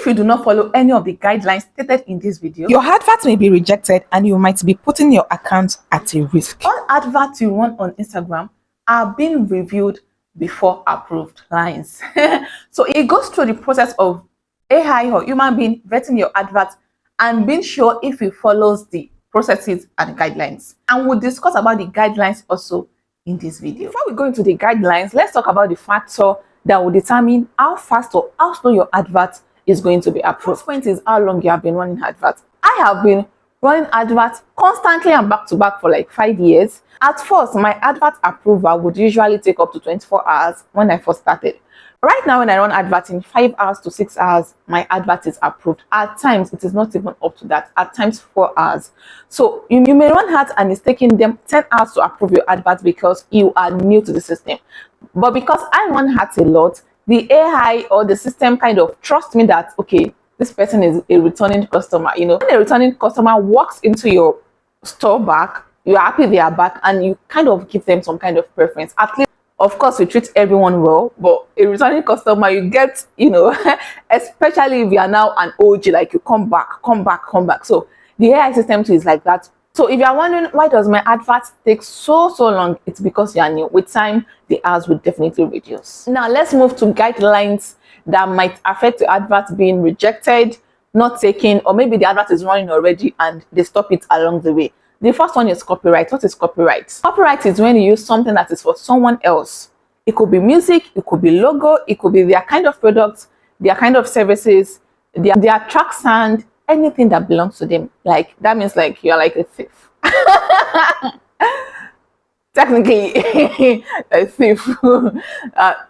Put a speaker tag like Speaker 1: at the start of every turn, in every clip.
Speaker 1: If you do not follow any of the guidelines stated in this video, your advert may be rejected and you might be putting your account at a risk. All adverts you run on Instagram are being reviewed before approved clients. So it goes through the process of AI or human being vetting your advert and being sure if it follows the processes and guidelines. And we'll discuss about the guidelines also in this video. Before we go into the guidelines, let's talk about the factor that will determine how fast or how slow your advert is going to be approved. First point is how long you have been running adverts. I have been running adverts constantly and back to back for like 5 years. At first, my advert approval would usually take up to 24 hours when I first started. Right now, when I run adverts in 5 hours to 6 hours, my advert is approved. At times, it is not even up to that. At times, 4 hours. So you may run ads and it's taking them 10 hours to approve your advert because you are new to the system. But because I run ads a lot, the AI or the system kind of trusts me that, okay, this person is a returning customer. You know, when a returning customer walks into your store back, you're happy they are back and you kind of give them some kind of preference. At least, of course, we treat everyone well, but a returning customer, you get, you know, especially if you are now an OG, like you come back. So the AI system too is like that. So if you are wondering why does my advert take so long, it's because you are new. With time, the hours will definitely reduce. Now let's move to guidelines that might affect the advert being rejected, not taken, or maybe the advert is running already and they stop it along the way. The first one is copyright. What is copyright? Copyright is when you use something that is for someone else. It could be music, it could be logo, it could be their kind of products, their kind of services, their track sound, anything that belongs to them. Like that means like you're like a thief. Technically a thief.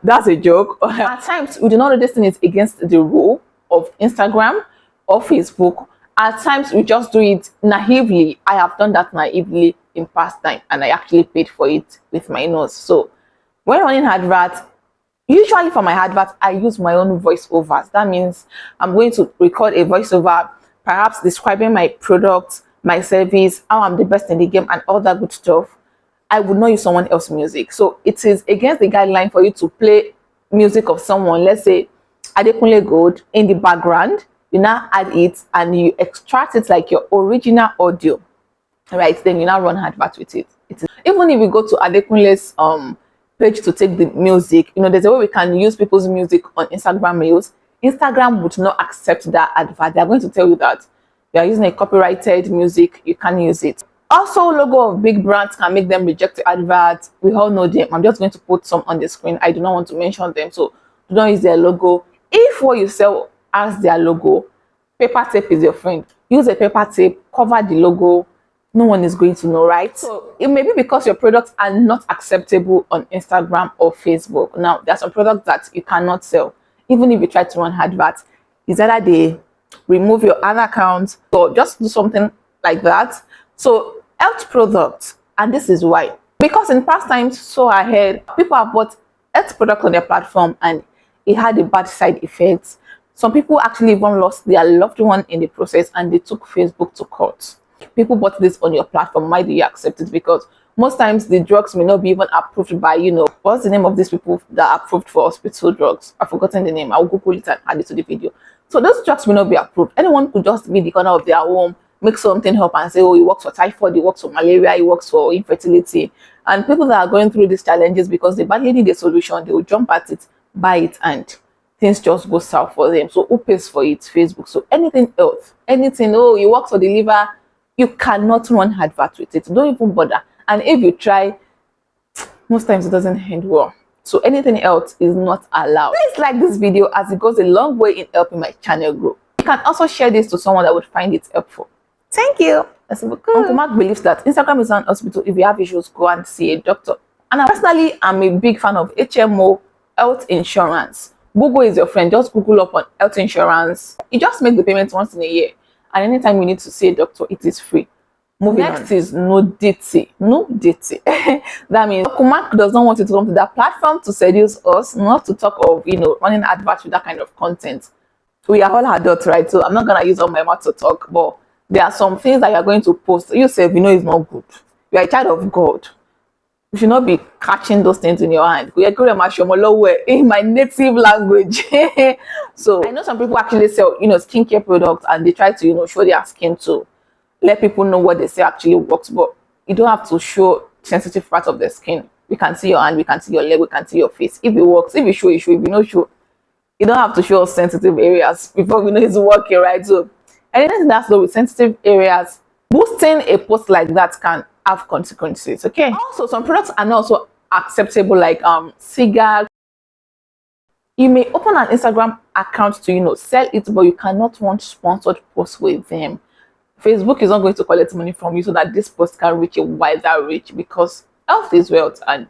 Speaker 1: That's a joke. At times we do not know this thing is against the rule of Instagram or Facebook. At times we just do it naively. I have done that naively in past time and I actually paid for it with my nose. So when running adverts, usually for my adverts, I use my own voiceovers. That means I'm going to record a voiceover, perhaps describing my product, my service, how I'm the best in the game and all that good stuff. I would not use someone else's music. So it is against the guideline for you to play music of someone. Let's say Adekunle Gold in the background. You now add it and you extract it like your original audio, right? Then you now run advert with it. Even if you go to Adekunle's page to take the music, you know, there's a way we can use people's music on Instagram Reels. Instagram would not accept that advert. They're going to tell you that you are using a copyrighted music, you can't use it. Also, logo of big brands can make them reject the advert. We all know them. I'm just going to put some on the screen. I do not want to mention them, so do not use their logo. If what you sell as their logo, paper tape is your friend. Use a paper tape, cover the logo. No one is going to know, right? So it may be because your products are not acceptable on Instagram or Facebook. Now, there are some products that you cannot sell, even if you try to run adverts. It's either they remove your other account or just do something like that. So health products, and this is why. Because in past times, so I heard people have bought health products on their platform and it had a bad side effects. Some people actually even lost their loved one in the process and they took Facebook to court. People bought this on your platform. Why do you accept it? Because most times the drugs may not be even approved by, you know, what's the name of these people that are approved for hospital drugs? I've forgotten the name. I'll Google it and add it to the video. So those drugs will not be approved. Anyone could just be in the corner of their home, make something up and say, oh, it works for typhoid, it works for malaria, it works for infertility. And people that are going through these challenges because they badly need a solution, they will jump at it, buy it, and things just go south for them. So who pays for it? Facebook. So anything else, anything, oh, it works for the liver, you cannot run advert with it. Don't even bother. And if you try, most times it doesn't end well. So anything else is not allowed. Please like this video as it goes a long way in helping my channel grow. You can also share this to someone that would find it helpful. Thank you. Uncle Mark believes that Instagram is an hospital. If you have issues, go and see a doctor. And personally, I'm a big fan of HMO, health insurance. Google is your friend. Just Google up on health insurance. You just make the payment once in a year. And anytime you need to see a doctor, it is free. Moving Next on. Is nudity. Nudity. That means Uncle Mark does not want you to come to that platform to seduce us, not to talk of, you know, running adverts with that kind of content. We are all adults, right? So I'm not going to use all my mouth to talk, but there are some things that you are going to post. You say, you know, it's not good. You are a child of God. You should not be catching those things in your hand. In my native language. So I know some people actually sell, skincare products, and they try to, show their skin to let people know what they say actually works. But you don't have to show sensitive parts of the skin. We can see your hand, we can see your leg, we can see your face. If it works, if you show, you show. If you don't show, you don't have to show sensitive areas before we know it's working, right? So anything that's low with sensitive areas, boosting a post like that can have consequences. Okay. Also, some products are not also acceptable, like cigar. You may open an Instagram account to sell it, but you cannot run sponsored posts with them. Facebook is not going to collect money from you so that this post can reach a wider reach, because health is wealth and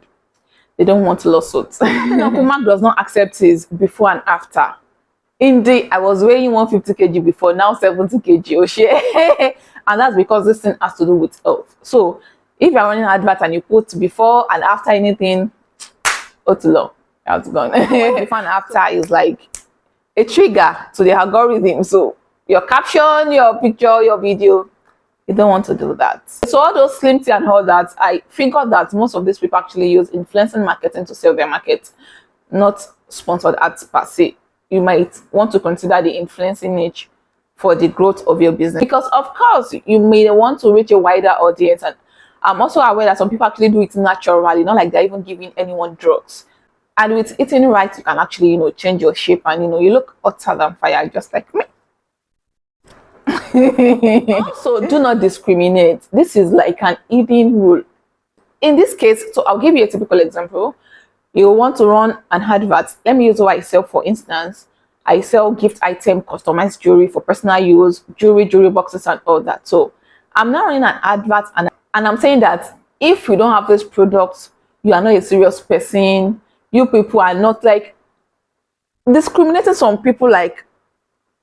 Speaker 1: they don't want lawsuits. Uncle Mark does not accept his before and after. Indeed, I was weighing 150 kg before, now 70 kg. Oh shit. And that's because this thing has to do with health. So if you're running an advert and you put before and after anything, it's low. That's gone. Before and after is like a trigger to the algorithm. So your caption, your picture, your video, you don't want to do that. So all those slim tea and all that, I figured that most of these people actually use influencing marketing to sell their market, not sponsored ads per se. You might want to consider the influencing niche for the growth of your business, because of course you may want to reach a wider audience. And I'm also aware that some people actually do it naturally, not like they're even giving anyone drugs. And with eating right, you can actually change your shape, and you look hotter than fire, just like me. Also, do not discriminate. This is like an hidden rule. In this case, so I'll give you a typical example. You want to run an advert. Let me use what I sell, for instance. I sell gift item, customized jewelry for personal use, jewelry boxes and all that. So I'm now running an advert, and I'm saying that if you don't have this product, you are not a serious person. You people are not, like, discriminating some people, like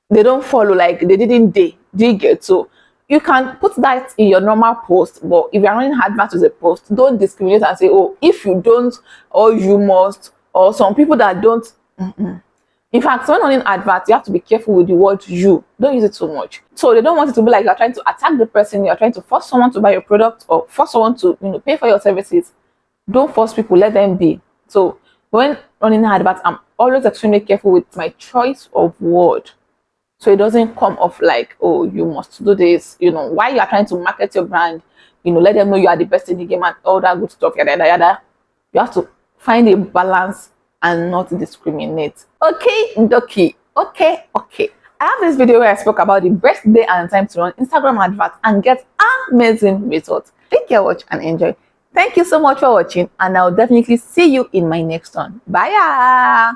Speaker 1: they don't follow, like they didn't dig it. So you can put that in your normal post, but if you're running adverts with a post, don't discriminate and say, oh, if you don't, or you must, or some people that don't. In fact, when running adverts, you have to be careful with the word you. Don't use it too much. So they don't want it to be like you're trying to attack the person, you're trying to force someone to buy your product, or force someone to pay for your services. Don't force people, let them be. So when running adverts, I'm always extremely careful with my choice of word, so it doesn't come off like, oh, you must do this, while you are trying to market your brand, let them know you are the best in the game and all that good stuff, yada, yada, yada. You have to find a balance and not discriminate. Okay, dokie. Okay. I have this video where I spoke about the best day and time to run Instagram adverts and get amazing results. Take care, watch, and enjoy. Thank you so much for watching, and I'll definitely see you in my next one. Bye.